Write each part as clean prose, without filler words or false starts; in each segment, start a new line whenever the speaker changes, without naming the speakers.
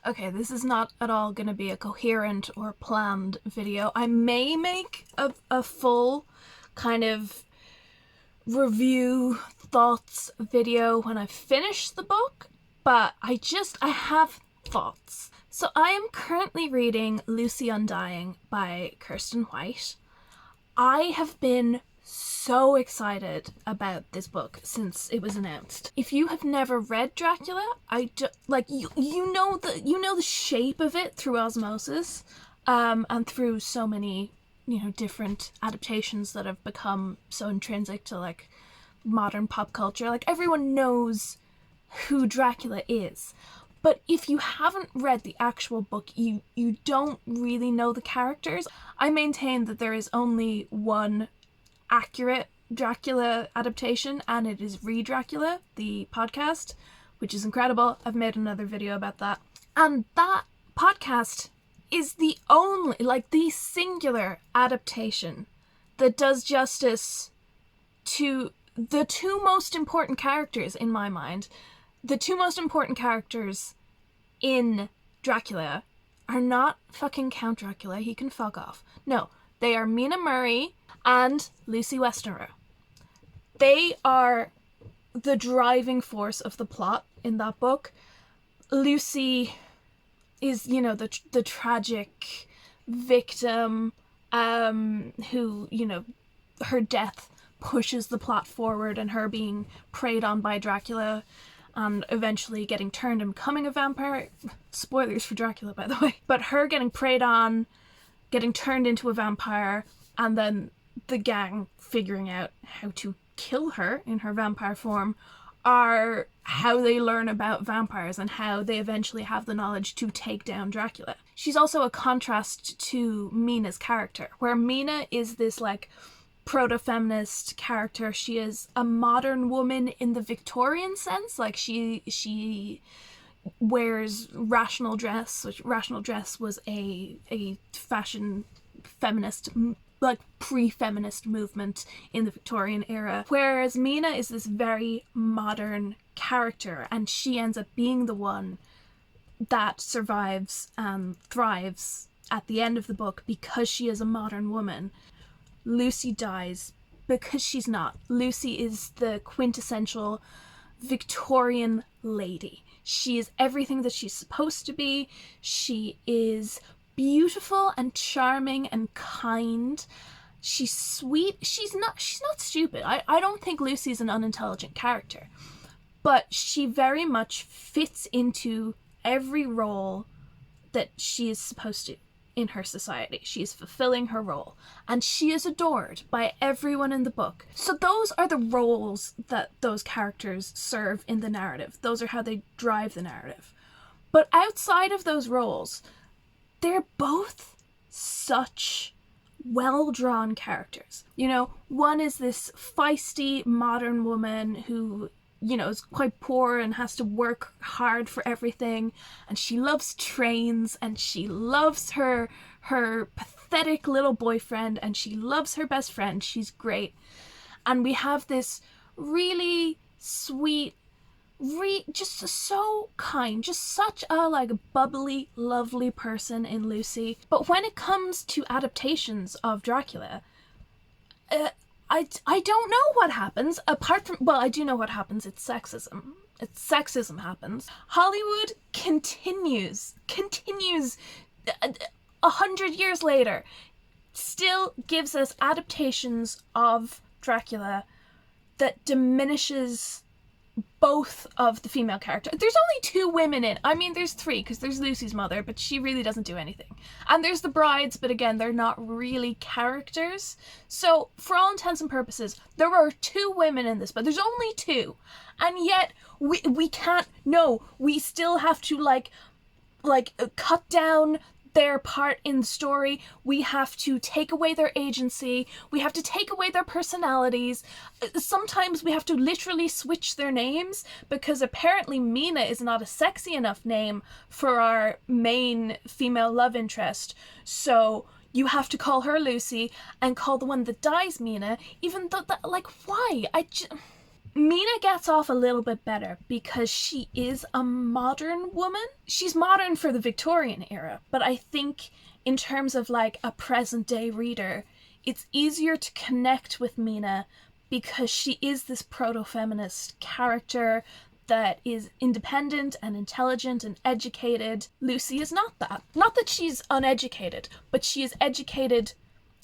Okay, this is not at all going to be a coherent or planned video. I may make a full kind of review thoughts video when I finish the book, but I have thoughts. So I am currently reading Lucy Undying by Kiersten White. I have been so excited about this book since it was announced. If you have never read Dracula, you know the shape of it through osmosis, and through so many different adaptations that have become so intrinsic to like modern pop culture. Like everyone knows who Dracula is. But if you haven't read the actual book, you don't really know the characters. I maintain that there is only one accurate Dracula adaptation, and it is Re-Dracula, the podcast, which is incredible. I've made another video about that. And that podcast is the only, the singular adaptation that does justice to the two most important characters in my mind. The two most important characters in Dracula are not fucking Count Dracula. He can fuck off. No, they are Mina Murray and Lucy Westenra. They are the driving force of the plot in that book. Lucy is, the tragic victim who, her death pushes the plot forward, and her being preyed on by Dracula and eventually getting turned and becoming a vampire. Spoilers for Dracula, by the way. But her getting preyed on, getting turned into a vampire, and then the gang figuring out how to kill her in her vampire form are how they learn about vampires and how they eventually have the knowledge to take down Dracula. She's also a contrast to Mina's character, where Mina is this proto-feminist character. She is a modern woman in the Victorian sense. She wears rational dress, which rational dress was a fashion feminist, pre-feminist movement in the Victorian era. Whereas Mina is this very modern character, and she ends up being the one that survives and thrives at the end of the book because she is a modern woman. Lucy dies because she's not. Lucy is the quintessential Victorian lady. She is everything that she's supposed to be. She is beautiful and charming and kind. She's sweet. She's not stupid. I don't think Lucy's an unintelligent character. But she very much fits into every role that she is supposed to in her society. She is fulfilling her role, and she is adored by everyone in the book. So those are the roles that those characters serve in the narrative. Those are how they drive the narrative. But outside of those roles, they're both such well-drawn characters. One is this feisty modern woman who is quite poor and has to work hard for everything, and she loves trains, and she loves her pathetic little boyfriend, and she loves her best friend. She's great. And we have this really sweet, just so kind, just such a bubbly, lovely person in Lucy. But when it comes to adaptations of Dracula, I don't know what happens, apart from, I do know what happens. It's sexism. Sexism happens. Hollywood continues 100 years later, still gives us adaptations of Dracula that diminishes both of the female characters. There's only two women in. I mean, there's three, because there's Lucy's mother, but she really doesn't do anything. And there's the brides, but again, they're not really characters. So, for all intents and purposes, there are two women in this, but there's only two. And yet, we can't, no, we still have to, cut down their part in the story. We have to take away their agency. We have to take away their personalities. Sometimes we have to literally switch their names, because apparently Mina is not a sexy enough name for our main female love interest. So you have to call her Lucy and call the one that dies Mina, even though why? Mina gets off a little bit better because she is a modern woman. She's modern for the Victorian era, but I think in terms of like a present day reader, it's easier to connect with Mina because she is this proto-feminist character that is independent and intelligent and educated. Lucy is not that. Not that she's uneducated, but she is educated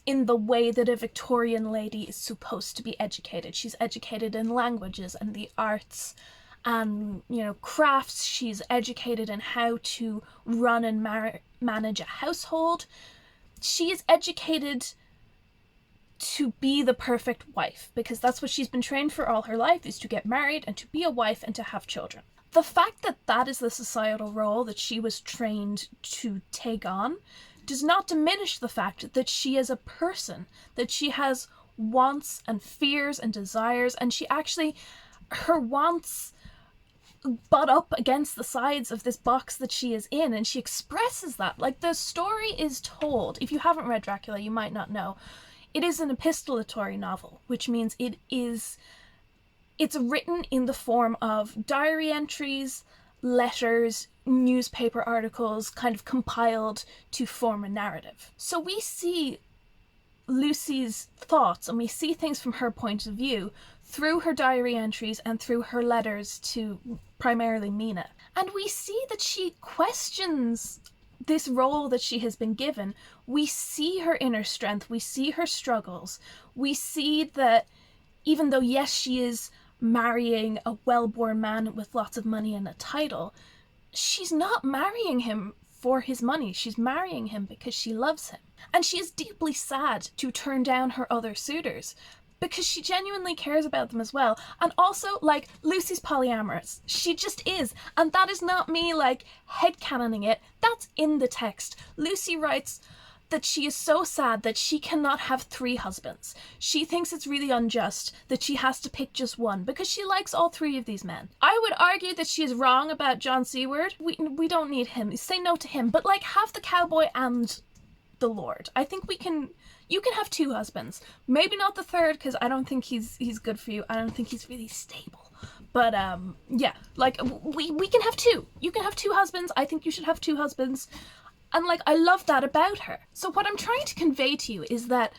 in the way that a Victorian lady is supposed to be educated. She's educated in languages and the arts and, crafts. She's educated in how to run and manage a household. She is educated to be the perfect wife, because that's what she's been trained for all her life, is to get married and to be a wife and to have children. The fact that that is the societal role that she was trained to take on does not diminish the fact that she is a person, that she has wants and fears and desires, and her wants butt up against the sides of this box that she is in, and she expresses that. Like, the story is told. If you haven't read Dracula, you might not know. It is an epistolatory novel, which means it's written in the form of diary entries, letters, newspaper articles, kind of compiled to form a narrative. So we see Lucy's thoughts and we see things from her point of view through her diary entries and through her letters to primarily Mina. And we see that she questions this role that she has been given. We see her inner strength, we see her struggles, we see that even though, yes, she is marrying a well-born man with lots of money and a title, she's not marrying him for his money. She's marrying him because she loves him. And she is deeply sad to turn down her other suitors because she genuinely cares about them as well. And also, like, Lucy's polyamorous. She just is. And that is not me, like, headcanoning it. That's in the text. Lucy writes that she is so sad that she cannot have 3 husbands. She thinks it's really unjust that she has to pick just one because she likes all 3 of these men. I would argue that she is wrong about John Seward. We don't need him. Say no to him. But, like, have the cowboy and the lord. I think you can have 2 husbands. Maybe not the 3rd, because I don't think he's good for you. I don't think he's really stable. But, yeah, like, we can have 2. You can have 2 husbands. I think you should have 2 husbands. And, like, I love that about her. So what I'm trying to convey to you is that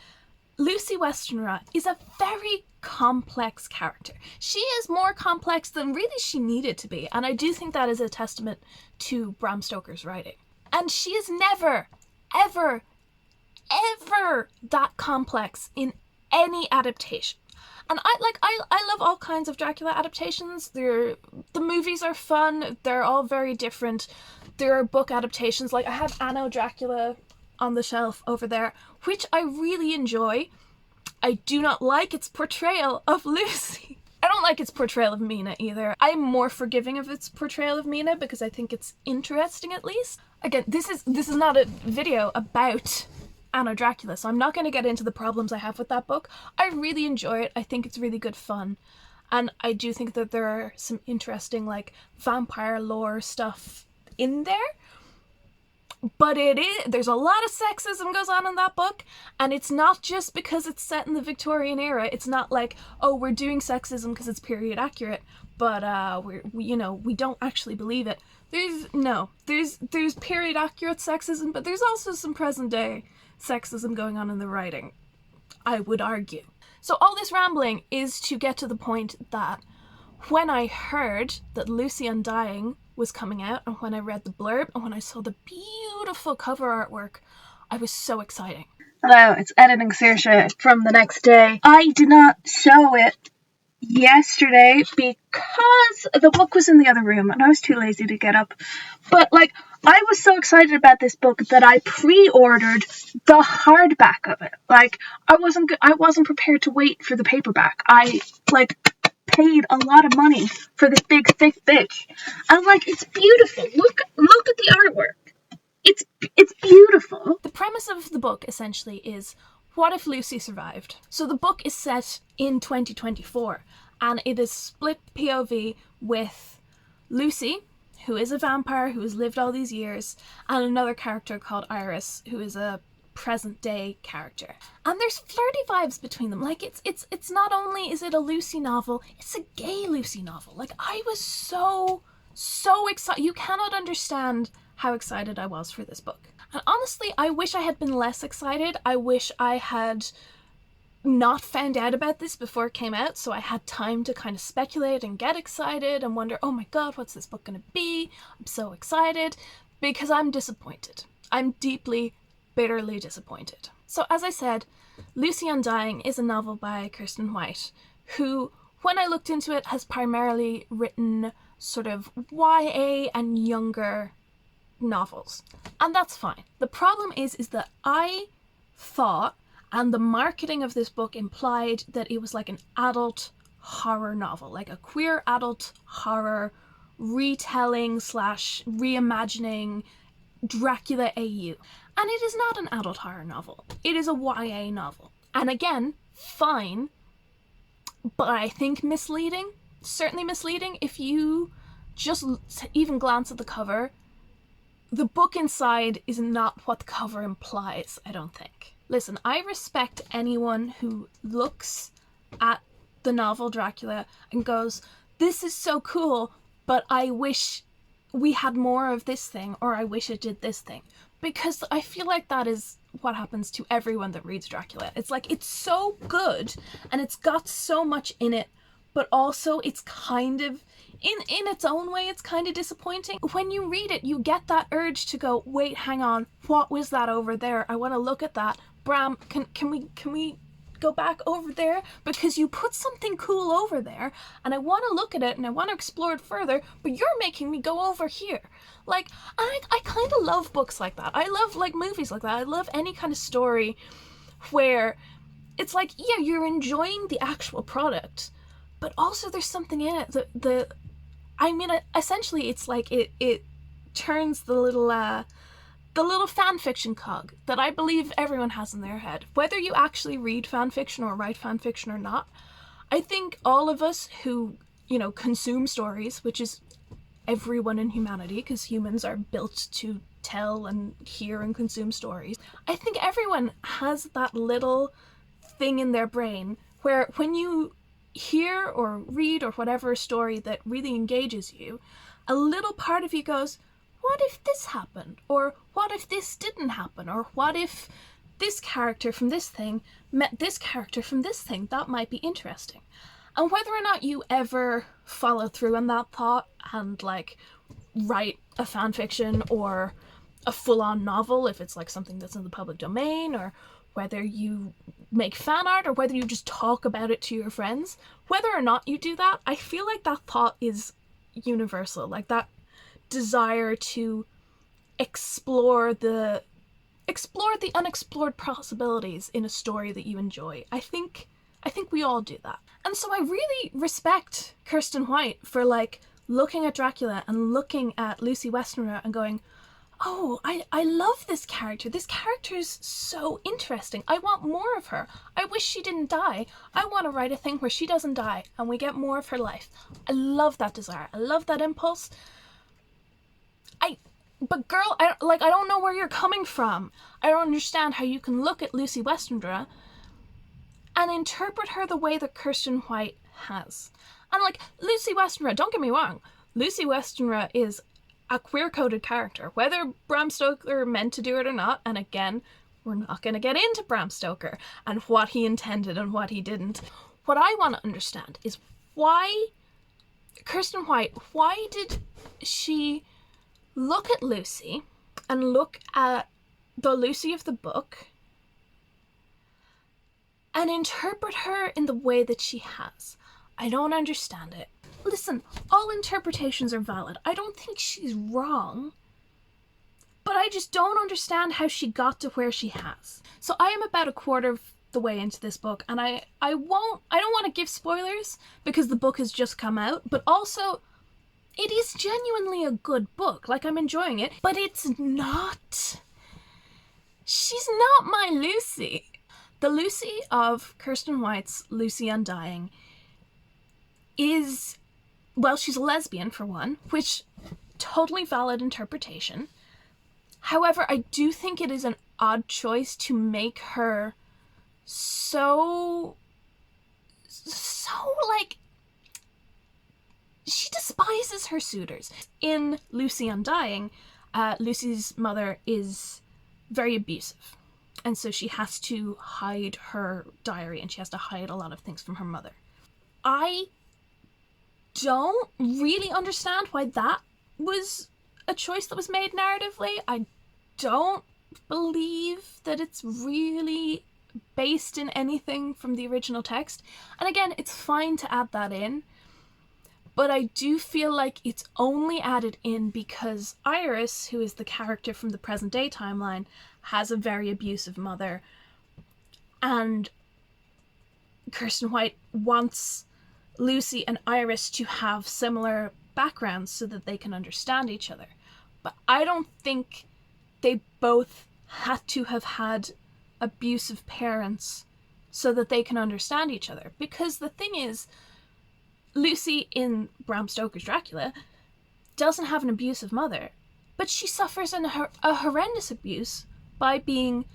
Lucy Westenra is a very complex character. She is more complex than really she needed to be. And I do think that is a testament to Bram Stoker's writing. And she is never, ever, ever that complex in any adaptation. And I love all kinds of Dracula adaptations. The movies are fun. They're all very different. There are book adaptations. Like, I have Anno Dracula on the shelf over there, which I really enjoy. I do not like its portrayal of Lucy. I don't like its portrayal of Mina either. I'm more forgiving of its portrayal of Mina because I think it's interesting, at least. Again, this is not a video about Anno Dracula, so I'm not going to get into the problems I have with that book. I really enjoy it. I think it's really good fun. And I do think that there are some interesting, like, vampire lore stuff in there. But there's a lot of sexism goes on in that book, and it's not just because it's set in the Victorian era. It's not like, oh, we're doing sexism because it's period accurate, but we don't actually believe it. There's period accurate sexism, but there's also some present day sexism going on in the writing, I would argue. So all this rambling is to get to the point that when I heard that Lucy Undying was coming out, and when I read the blurb, and when I saw the beautiful cover artwork, I was so exciting.
Hello, it's Editing Saoirse from the next day. I did not show it yesterday because the book was in the other room and I was too lazy to get up. But, like, I was so excited about this book that I pre-ordered the hardback of it. Like, I wasn't prepared to wait for the paperback. I, like, paid a lot of money for this big thick bitch. And, like, it's beautiful. Look at the artwork. It's beautiful.
The premise of the book essentially is, what if Lucy survived? So the book is set in 2024, and it is split POV with Lucy, who is a vampire who has lived all these years, and another character called Iris, who is a present day character. And there's flirty vibes between them. Like it's not only is it a Lucy novel, it's a gay Lucy novel. Like I was so excited. You cannot understand how excited I was for this book. And honestly, I wish I had been less excited. I wish I had not found out about this before it came out, so I had time to kind of speculate and get excited and wonder, oh my god, what's this book gonna be? I'm so excited, because I'm disappointed. I'm deeply, bitterly disappointed. So as I said, Lucy Undying is a novel by Kiersten White, who, when I looked into it, has primarily written sort of YA and younger novels. And that's fine. The problem is that I thought, and the marketing of this book implied, that it was like an adult horror novel, like a queer adult horror retelling / reimagining Dracula AU. And it is not an adult horror novel. It is a YA novel. And again, fine, but I think misleading. Certainly misleading. If you just even glance at the cover, the book inside is not what the cover implies, I don't think. Listen, I respect anyone who looks at the novel Dracula and goes, this is so cool, but I wish we had more of this thing, or I wish it did this thing. Because I feel like that is what happens to everyone that reads Dracula. It's like, it's so good, and it's got so much in it, but also it's kind of, in its own way, it's kind of disappointing. When you read it, you get that urge to go, wait, hang on, what was that over there? I want to look at that. Bram, can we go back over there? Because you put something cool over there, and I want to look at it, and I want to explore it further, but you're making me go over here. Like, I kind of love books like that. I love, like, movies like that. I love any kind of story where it's like, yeah, you're enjoying the actual product, but also there's something in it. Essentially, it's like it turns the little fan fiction cog that I believe everyone has in their head. Whether you actually read fan fiction or write fan fiction or not, I think all of us who, consume stories, which is everyone in humanity, because humans are built to tell and hear and consume stories, I think everyone has that little thing in their brain where when you hear or read or whatever story that really engages you, a little part of you goes, what if this happened? Or what if this didn't happen? Or what if this character from this thing met this character from this thing? That might be interesting. And whether or not you ever follow through on that thought and, like, write a fanfiction or a full-on novel, if it's, like, something that's in the public domain, or whether you make fan art, or whether you just talk about it to your friends, whether or not you do that, I feel like that thought is universal. Like, that desire to explore the unexplored possibilities in a story that you enjoy. I think we all do that. And so I really respect Kiersten White for, like, looking at Dracula and looking at Lucy Westenra and going, oh, I love this character. This character is so interesting. I want more of her. I wish she didn't die. I want to write a thing where she doesn't die and we get more of her life. I love that desire. I love that impulse. But girl, I don't know where you're coming from. I don't understand how you can look at Lucy Westenra and interpret her the way that Kiersten White has. And, like, Lucy Westenra, don't get me wrong, Lucy Westenra is a queer-coded character, whether Bram Stoker meant to do it or not. And again, we're not going to get into Bram Stoker and what he intended and what he didn't. What I want to understand is why Kiersten White, why did she look at Lucy and look at the Lucy of the book and interpret her in the way that she has? I don't understand it. Listen, all interpretations are valid. I don't think she's wrong, but I just don't understand how she got to where she has. So I am about a quarter of the way into this book, and I don't want to give spoilers because the book has just come out, but also it is genuinely a good book. Like, I'm enjoying it, but she's not my Lucy. The Lucy of Kiersten White's Lucy Undying is, well, she's a lesbian, for one, which, totally valid interpretation. However, I do think it is an odd choice to make her so like, she despises her suitors. In Lucy Undying, Lucy's mother is very abusive, and so she has to hide her diary, and she has to hide a lot of things from her mother. I don't really understand why that was a choice that was made narratively. I don't believe that it's really based in anything from the original text. And again, it's fine to add that in, but I do feel like it's only added in because Iris, who is the character from the present day timeline, has a very abusive mother, and Kirsten White wants Lucy and Iris to have similar backgrounds so that they can understand each other. But I don't think they both had to have had abusive parents so that they can understand each other. Because the thing is, Lucy in Bram Stoker's Dracula doesn't have an abusive mother, but she suffers a horrendous abuse by being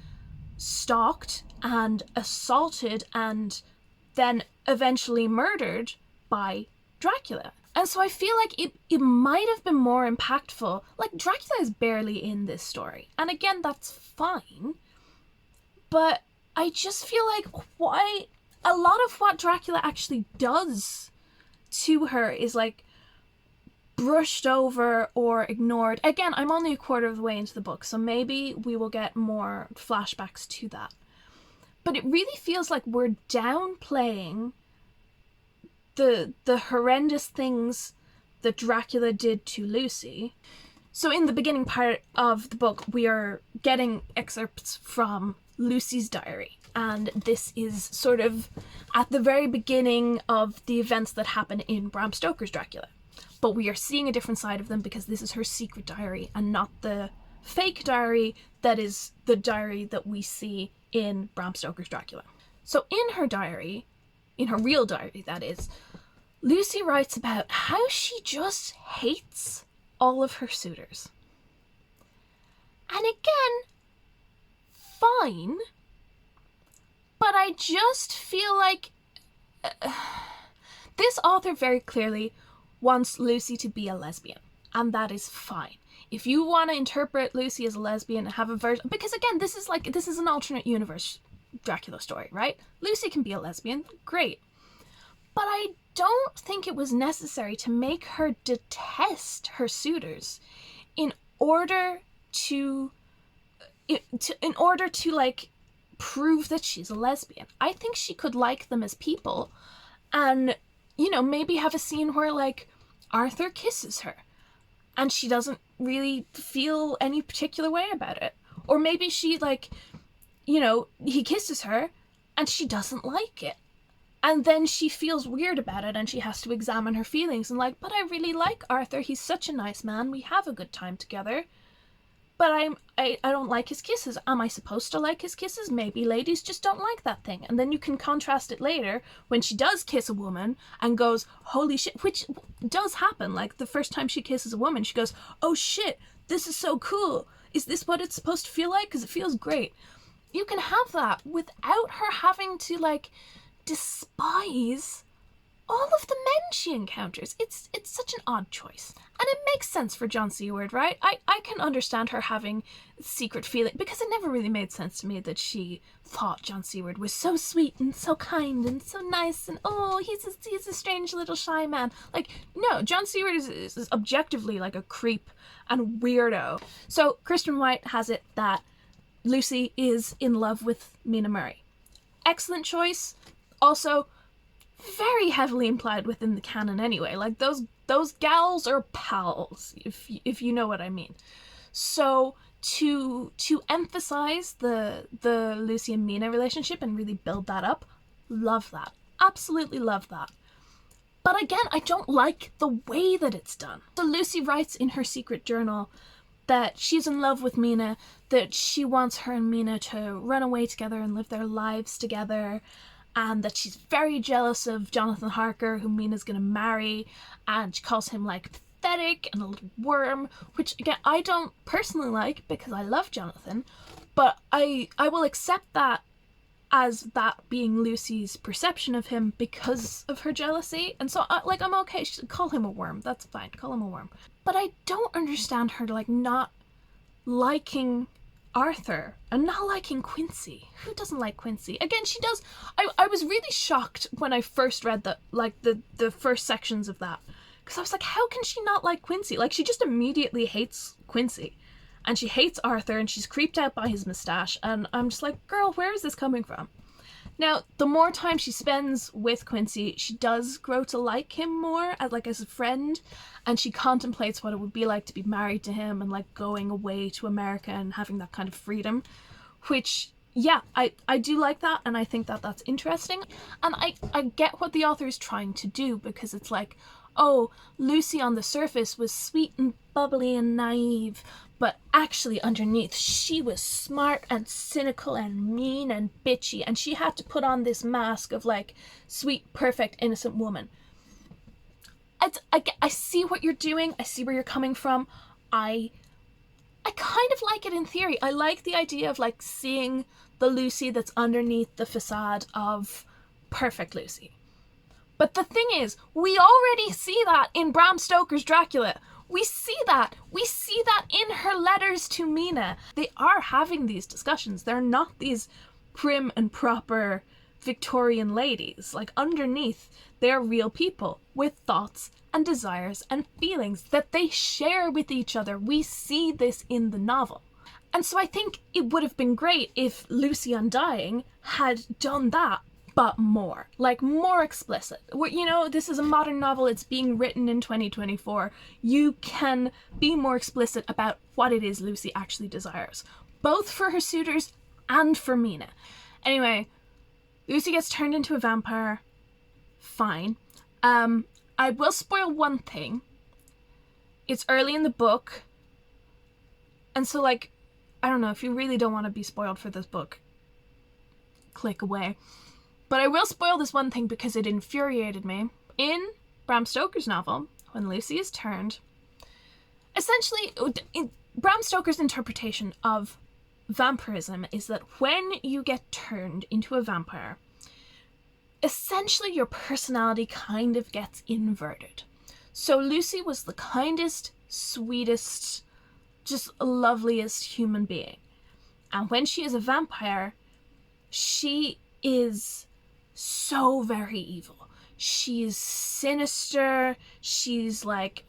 stalked and assaulted and then eventually murdered by Dracula. And so I feel like it might have been more impactful. Like, Dracula is barely in this story. And again, that's fine. But I just feel like why a lot of what Dracula actually does to her is like brushed over or ignored. Again, I'm only a quarter of the way into the book, so maybe we will get more flashbacks to that. But it really feels like we're downplaying the horrendous things that Dracula did to Lucy. So in the beginning part of the book, we are getting excerpts from Lucy's diary. And this is sort of at the very beginning of the events that happen in Bram Stoker's Dracula. But we are seeing a different side of them because this is her secret diary and not the fake diary that is the diary that we see in Bram Stoker's Dracula. So in her diary, in her real diary that is, Lucy writes about how she just hates all of her suitors. And again, fine, but I just feel like this author very clearly wants Lucy to be a lesbian, and that is fine. If you want to interpret Lucy as a lesbian and have a version, because again, this is an alternate universe Dracula story, right? Lucy can be a lesbian, great. But I don't think it was necessary to make her detest her suitors in order to like prove that she's a lesbian. I think she could like them as people and, you know, maybe have a scene where like Arthur kisses her and she doesn't really feel any particular way about it. Or maybe she like, you know, he kisses her and she doesn't like it. And then she feels weird about it and she has to examine her feelings and like, but I really like Arthur. He's such a nice man. We have a good time together. But I don't like his kisses. Am I supposed to like his kisses? Maybe ladies just don't like that thing. And then you can contrast it later when she does kiss a woman and goes, holy shit, which does happen. Like the first time she kisses a woman, she goes, oh shit, this is so cool. Is this what it's supposed to feel like? Because it feels great. You can have that without her having to like despise all of the men she encounters. It's such an odd choice. And it makes sense for John Seward, right? I can understand her having secret feeling, because it never really made sense to me that she thought John Seward was so sweet and so kind and so nice and oh, he's a strange little shy man. Like, no, John Seward is objectively like a creep and weirdo. So Kirsten White has it that Lucy is in love with Mina Murray. Excellent choice. Also, very heavily implied within the canon anyway. Like, those gals are pals, if you know what I mean. So to emphasize the Lucy and Mina relationship and really build that up, love that. Absolutely love that. But again, I don't like the way that it's done. So Lucy writes in her secret journal that she's in love with Mina, that she wants her and Mina to run away together and live their lives together, and that she's very jealous of Jonathan Harker, who Mina's going to marry, and she calls him, like, pathetic and a little worm, which again I don't personally like because I love Jonathan, but I will accept that as that being Lucy's perception of him because of her jealousy. And so I'm okay, call him a worm, that's fine, call him a worm. But I don't understand her like not liking Arthur and not liking Quincy. Who doesn't like Quincy? Again, she does. I was really shocked when I first read that, like the first sections of that, because I was like, how can she not like Quincy? Like, she just immediately hates Quincy, and she hates Arthur, and she's creeped out by his moustache, and I'm just like, girl, where is this coming from? Now, the more time she spends with Quincy, she does grow to like him more as a friend, and she contemplates what it would be like to be married to him and like going away to America and having that kind of freedom, which, yeah, I do like that, and I think that that's interesting. And I get what the author is trying to do, because it's like, oh, Lucy on the surface was sweet and bubbly and naive, but actually underneath she was smart and cynical and mean and bitchy, and she had to put on this mask of like sweet, perfect, innocent woman. I see what you're doing. I see where you're coming from. I kind of like it in theory. I like the idea of like seeing the Lucy that's underneath the facade of perfect Lucy. But the thing is, we already see that in Bram Stoker's Dracula. We see that. We see that in her letters to Mina. They are having these discussions. They're not these prim and proper Victorian ladies. Like, underneath, they're real people with thoughts and desires and feelings that they share with each other. We see this in the novel. And so I think it would have been great if Lucy Undying had done that, but more. Like, more explicit. You know, this is a modern novel. It's being written in 2024. You can be more explicit about what it is Lucy actually desires, both for her suitors and for Mina. Anyway, Lucy gets turned into a vampire. Fine. I will spoil one thing. It's early in the book. And so, like, I don't know, if you really don't want to be spoiled for this book, click away. But I will spoil this one thing because it infuriated me. In Bram Stoker's novel, when Lucy is turned, essentially, Bram Stoker's interpretation of vampirism is that when you get turned into a vampire, essentially your personality kind of gets inverted. So Lucy was the kindest, sweetest, just loveliest human being. And when she is a vampire, she is so very evil. She's sinister, she's like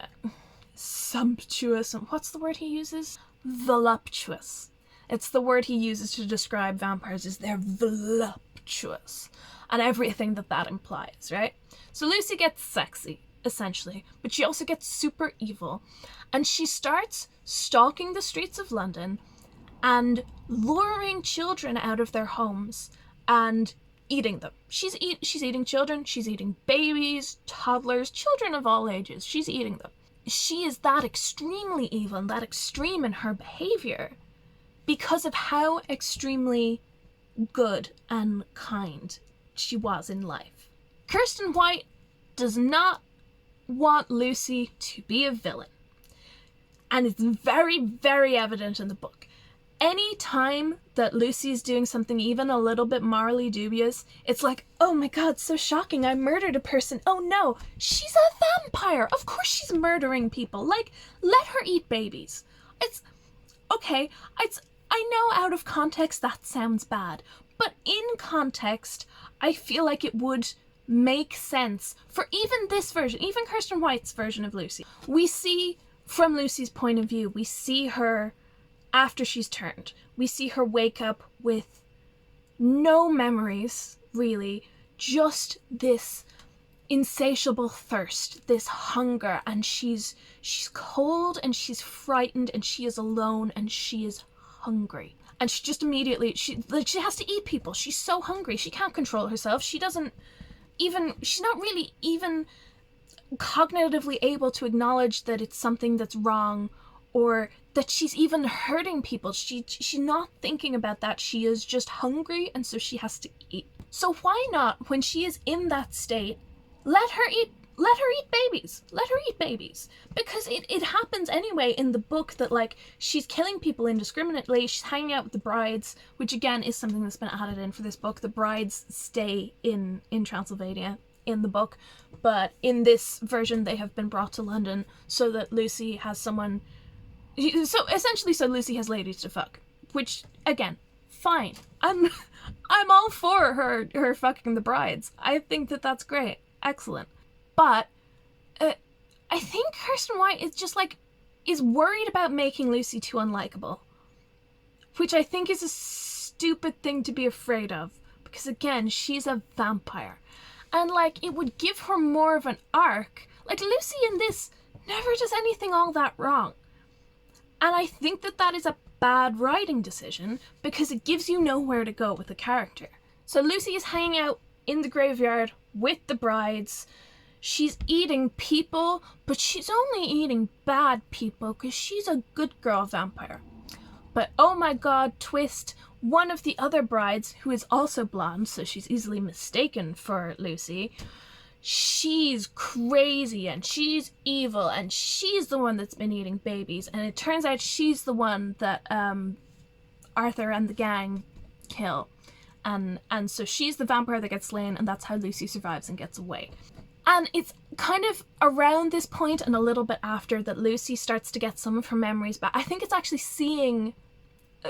sumptuous, and what's the word he uses? Voluptuous. It's the word he uses to describe vampires, is they're voluptuous. And everything that implies, right? So Lucy gets sexy, essentially, but she also gets super evil. And she starts stalking the streets of London and luring children out of their homes and eating them. She's eating children, she's eating babies, toddlers, children of all ages. She's eating them. She is that extremely evil and that extreme in her behavior because of how extremely good and kind she was in life. Kirsten White does not want Lucy to be a villain. And it's very, very evident in the book. Any time that Lucy's doing something even a little bit morally dubious, it's like, oh my god, so shocking, I murdered a person. Oh no, she's a vampire. Of course she's murdering people. Like, let her eat babies. It's, okay, I know out of context that sounds bad, but in context, I feel like it would make sense for even this version, even Kirsten White's version of Lucy. We see, from Lucy's point of view, we see her after she's turned. We see her wake up with no memories, really, just this insatiable thirst, this hunger, and she's cold and she's frightened and she is alone and she is hungry. And she just immediately, she has to eat people. She's so hungry. She can't control herself. She's not really even cognitively able to acknowledge that it's something that's wrong or that she's even hurting people. She's not thinking about that. She is just hungry, and so she has to eat. So why not, when she is in that state, let her eat let her eat babies. Let her eat babies. Because it happens anyway in the book that, like, she's killing people indiscriminately. She's hanging out with the brides, which again is something that's been added in for this book. The brides stay in Transylvania in the book, but in this version they have been brought to London so that Lucy has someone... So essentially, so Lucy has ladies to fuck. Which, again, fine. I'm all for her fucking the brides. I think that that's great. Excellent. But I think Kirsten White is just like is worried about making Lucy too unlikable, which I think is a stupid thing to be afraid of, because again, she's a vampire, and like it would give her more of an arc. Like Lucy in this never does anything all that wrong, and I think that is a bad writing decision because it gives you nowhere to go with the character. So Lucy is hanging out in the graveyard with the brides. She's eating people, but she's only eating bad people because she's a good girl vampire. But oh my god, twist, one of the other brides, who is also blonde, so she's easily mistaken for Lucy, she's crazy and she's evil and she's the one that's been eating babies, and it turns out she's the one that Arthur and the gang kill. And so she's the vampire that gets slain, and that's how Lucy survives and gets away. And it's kind of around this point and a little bit after that Lucy starts to get some of her memories back. I think it's actually seeing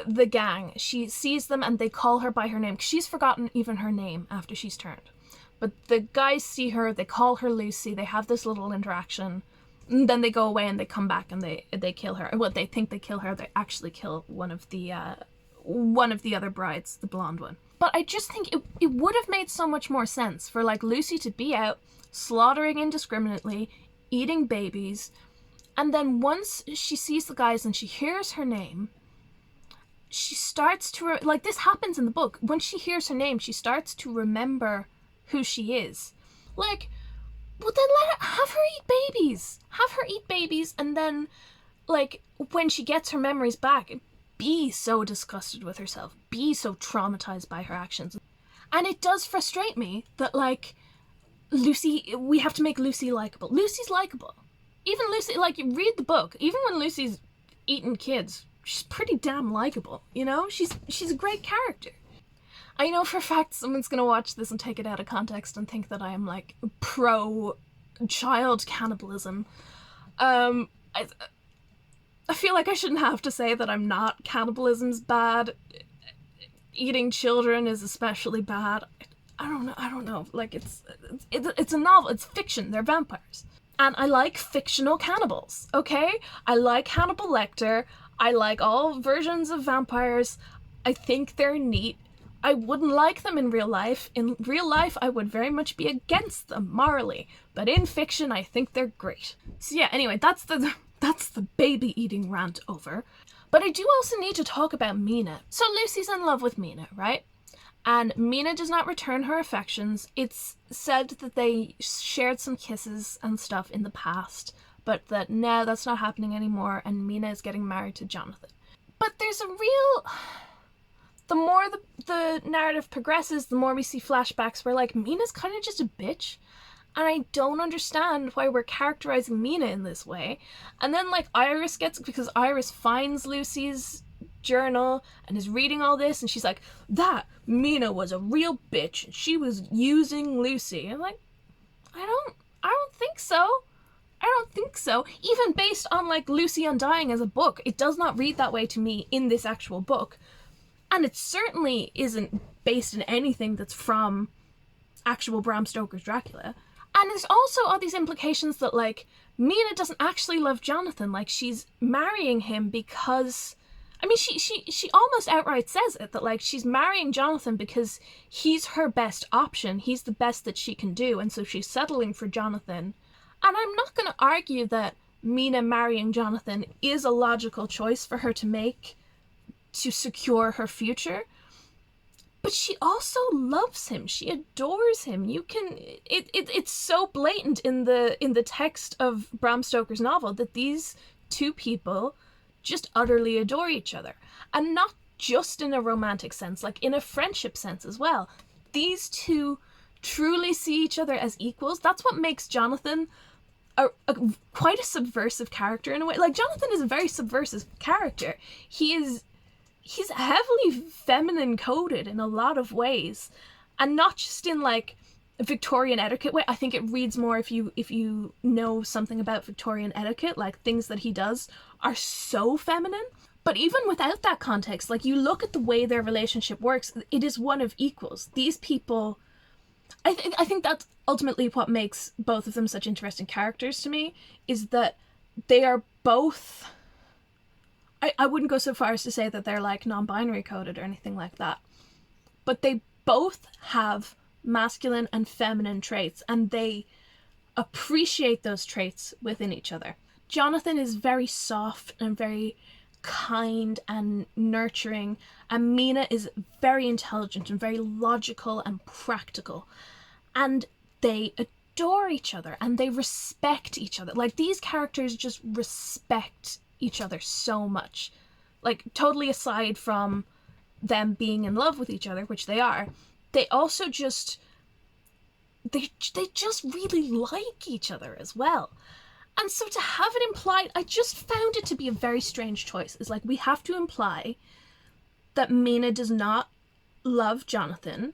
the gang. She sees them and they call her by her name, because she's forgotten even her name after she's turned. But the guys see her, they call her Lucy, they have this little interaction, and then they go away and they come back and they kill her. Well, they think they kill her, they actually kill one of the other brides, the blonde one. But I just think it would have made so much more sense for like Lucy to be out slaughtering indiscriminately, eating babies, and then once she sees the guys and she hears her name, she starts to like this happens in the book. When she hears her name, she starts to remember who she is. Like, well then have her eat babies. Have her eat babies, and then like when she gets her memories back, be so disgusted with herself, be so traumatized by her actions. And it does frustrate me that like Lucy, we have to make Lucy likable. Lucy's likable. Even Lucy, like, you read the book, even when Lucy's eating kids, she's pretty damn likable, you know? She's a great character. I know for a fact someone's gonna watch this and take it out of context and think that I am, like, pro-child cannibalism. I feel like I shouldn't have to say that I'm not. Cannibalism's bad. Eating children is especially bad. I don't know. Like, it's a novel. It's fiction. They're vampires. And I like fictional cannibals, okay? I like Hannibal Lecter. I like all versions of vampires. I think they're neat. I wouldn't like them in real life. In real life, I would very much be against them morally. But in fiction, I think they're great. So yeah, anyway, that's the baby-eating rant over. But I do also need to talk about Mina. So Lucy's in love with Mina, right? And Mina does not return her affections. It's said that they shared some kisses and stuff in the past, but that now that's not happening anymore, and Mina is getting married to Jonathan. But there's a real... The more the narrative progresses, the more we see flashbacks where, like, Mina's kind of just a bitch. And I don't understand why we're characterizing Mina in this way. And then, like, Iris because Iris finds Lucy's journal and is reading all this, and she's like, that Mina was a real bitch, and she was using Lucy. I'm like, I don't think so. I don't think so. Even based on, like, Lucy Undying as a book, it does not read that way to me in this actual book. And it certainly isn't based in anything that's from actual Bram Stoker's Dracula. And there's also all these implications that, like, Mina doesn't actually love Jonathan. Like, she's marrying him because... I mean, she almost outright says it, that, like, she's marrying Jonathan because he's her best option. He's the best that she can do, and so she's settling for Jonathan. And I'm not going to argue that Mina marrying Jonathan is a logical choice for her to make to secure her future. But she also loves him. She adores him. You can... It's so blatant in the text of Bram Stoker's novel that these two people just utterly adore each other. And not just in a romantic sense, like in a friendship sense as well. These two truly see each other as equals. That's what makes Jonathan quite a subversive character in a way. Like, Jonathan is a very subversive character. He's heavily feminine coded in a lot of ways, and not just in like a Victorian etiquette way. I think it reads more if you know something about Victorian etiquette. Like, things that he does are so feminine. But even without that context, like, you look at the way their relationship works, it is one of equals. These people, I think that's ultimately what makes both of them such interesting characters to me, is that they are both, I wouldn't go so far as to say that they're like non-binary coded or anything like that, but they both have masculine and feminine traits, and they appreciate those traits within each other. Jonathan is very soft and very kind and nurturing, and Mina is very intelligent and very logical and practical, and they adore each other and they respect each other. Like, these characters just respect each other so much. Like, totally aside from them being in love with each other, which they are, they also just they just really like each other as well. And so to have it implied, I just found it to be a very strange choice. It's like, we have to imply that Mina does not love Jonathan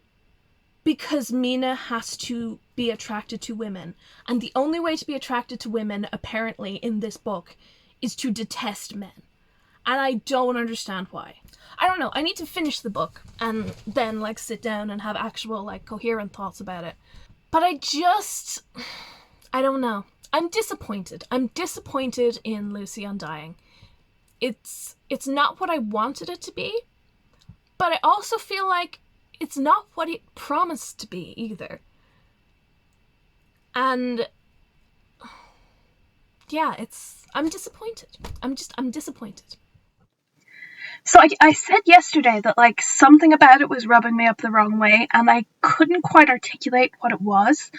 because Mina has to be attracted to women. And the only way to be attracted to women, apparently, in this book, is to detest men. And I don't understand why. I don't know. I need to finish the book and then, like, sit down and have actual, like, coherent thoughts about it. But I don't know. I'm disappointed. I'm disappointed in Lucy Undying. It's not what I wanted it to be, but I also feel like it's not what it promised to be either. And yeah, I'm disappointed. I'm disappointed.
So I said yesterday that, like, something about it was rubbing me up the wrong way, and I couldn't quite articulate what it was.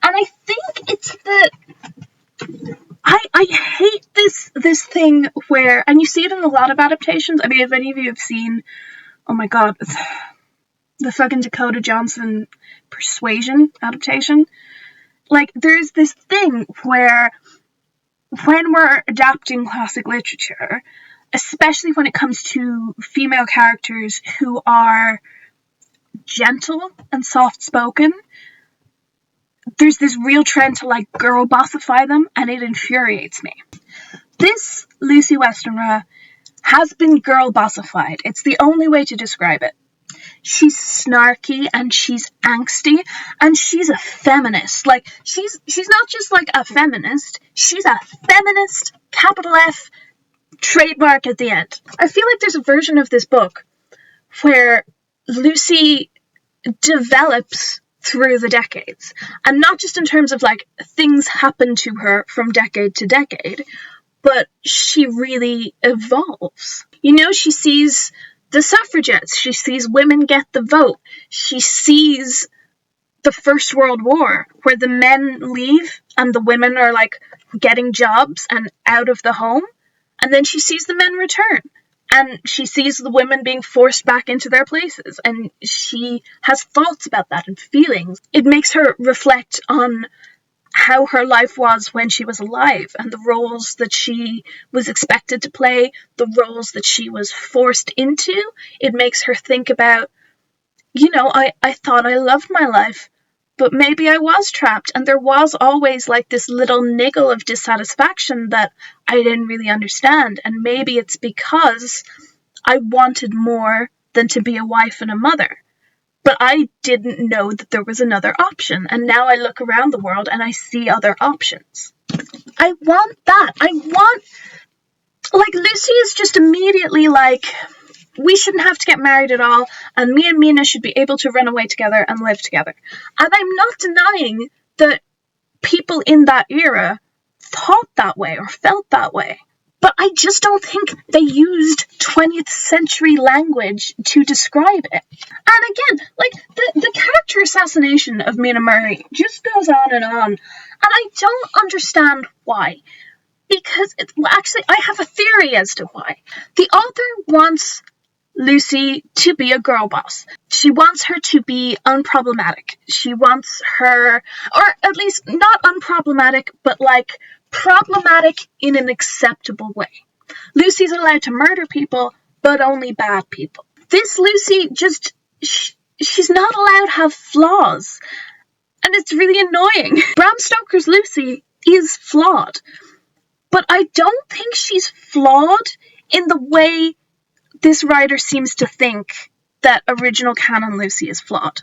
And I think it's that I hate this thing where, and you see it in a lot of adaptations. I mean, if any of you have seen, oh my god, the fucking Dakota Johnson Persuasion adaptation, like, there's this thing where when we're adapting classic literature, especially when it comes to female characters who are gentle and soft-spoken, there's this real trend to, like, girl bossify them, and it infuriates me. This Lucy Westenra has been girl bossified. It's the only way to describe it. She's snarky and she's angsty and she's a feminist. Like, she's not just like a feminist, she's a feminist, capital F, trademark at the end. I feel like there's a version of this book where Lucy develops through the decades, and not just in terms of, like, things happen to her from decade to decade, but she really evolves. You know, she sees the suffragettes, she sees women get the vote, she sees the First World War, where the men leave and the women are, like, getting jobs and out of the home, and then she sees the men return. And she sees the women being forced back into their places, and she has thoughts about that and feelings. It makes her reflect on how her life was when she was alive, and the roles that she was expected to play, the roles that she was forced into. It makes her think about, you know, I thought I loved my life, but maybe I was trapped, and there was always, like, this little niggle of dissatisfaction that I didn't really understand, and maybe it's because I wanted more than to be a wife and a mother. But I didn't know that there was another option, and now I look around the world and I see other options. I want that. I want, like, Lucy is just immediately like, we shouldn't have to get married at all, and me and Mina should be able to run away together and live together. And I'm not denying that people in that era thought that way or felt that way. But I just don't think they used 20th century language to describe it. And again, like, the character assassination of Mina Murray just goes on, and I don't understand why. Because, actually, I have a theory as to why. The author wants Lucy to be a girl boss. She wants her to be unproblematic. She wants her, or at least not unproblematic, but like problematic in an acceptable way. Lucy's allowed to murder people, but only bad people. This Lucy just, she's not allowed to have flaws. And it's really annoying. Bram Stoker's Lucy is flawed. But I don't think she's flawed in the way this writer seems to think that original canon Lucy is flawed.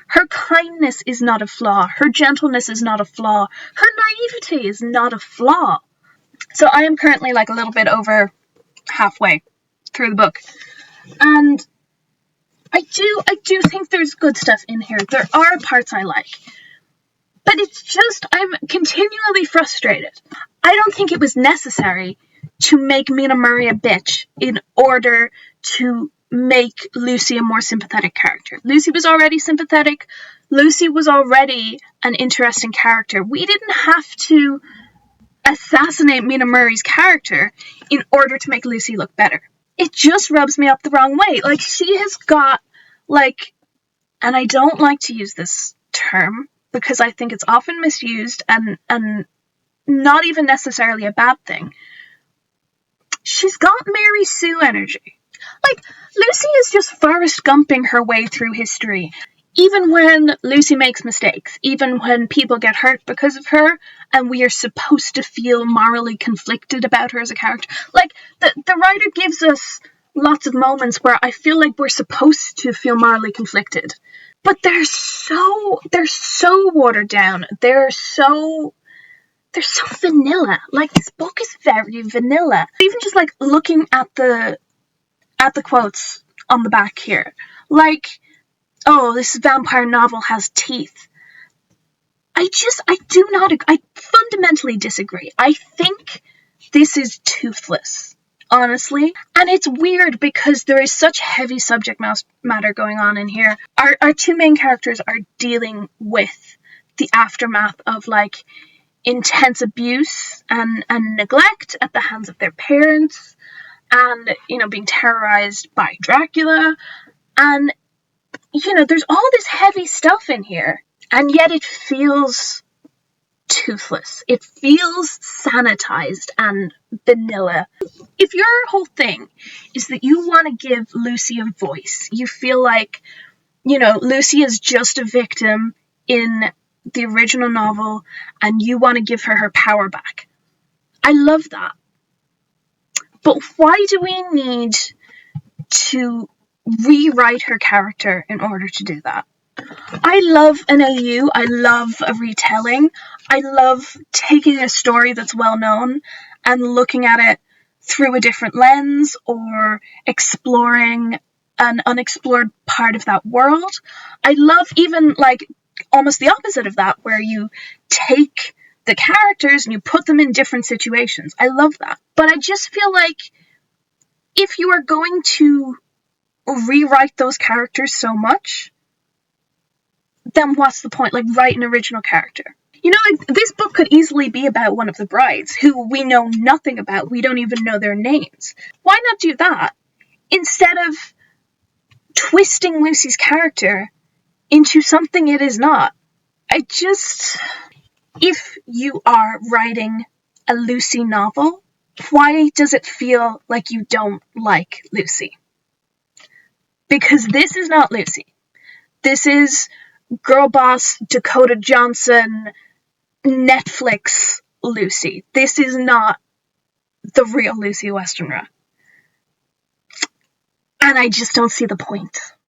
Her kindness is not a flaw. Her gentleness is not a flaw. Her naivety is not a flaw. So I am currently like a little bit over halfway through the book. And I do think there's good stuff in here. There are parts I like. But it's just, I'm continually frustrated. I don't think it was necessary to make Mina Murray a bitch in order to make Lucy a more sympathetic character. Lucy was already sympathetic. Lucy was already an interesting character. We didn't have to assassinate Mina Murray's character in order to make Lucy look better. It just rubs me up the wrong way. Like, she has got, like, and I don't like to use this term because I think it's often misused and not even necessarily a bad thing. She's got Mary Sue energy. Like, Lucy is just Forrest Gumping her way through history. Even when Lucy makes mistakes, even when people get hurt because of her, and we are supposed to feel morally conflicted about her as a character. Like, the writer gives us lots of moments where I feel like we're supposed to feel morally conflicted. But they're so watered down. They're so vanilla. Like, this book is very vanilla. Even just like looking at the quotes on the back here. Like, oh, this vampire novel has teeth. I fundamentally disagree. I think this is toothless, honestly. And it's weird because there is such heavy subject matter going on in here. Our two main characters are dealing with the aftermath of, like, intense abuse and neglect at the hands of their parents, and, you know, being terrorized by Dracula, and, you know, there's all this heavy stuff in here, and yet it feels toothless. It feels sanitized and vanilla. If your whole thing is that you want to give Lucy a voice, you feel like, you know, Lucy is just a victim in the original novel, and you want to give her her power back. I love that. But why do we need to rewrite her character in order to do that? I love an AU. I love a retelling. I love taking a story that's well known and looking at it through a different lens, or exploring an unexplored part of that world. I love even, like, almost the opposite of that, where you take the characters and you put them in different situations. I love that. But I just feel like if you are going to rewrite those characters so much, then what's the point? Like, write an original character. You know, like, this book could easily be about one of the brides, who we know nothing about. We don't even know their names. Why not do that instead of twisting Lucy's character into something it is not? If you are writing a Lucy novel, why does it feel like you don't like Lucy? Because this is not Lucy. This is girl boss Dakota Johnson, Netflix Lucy. This is not the real Lucy Westenra. And I just don't see the point.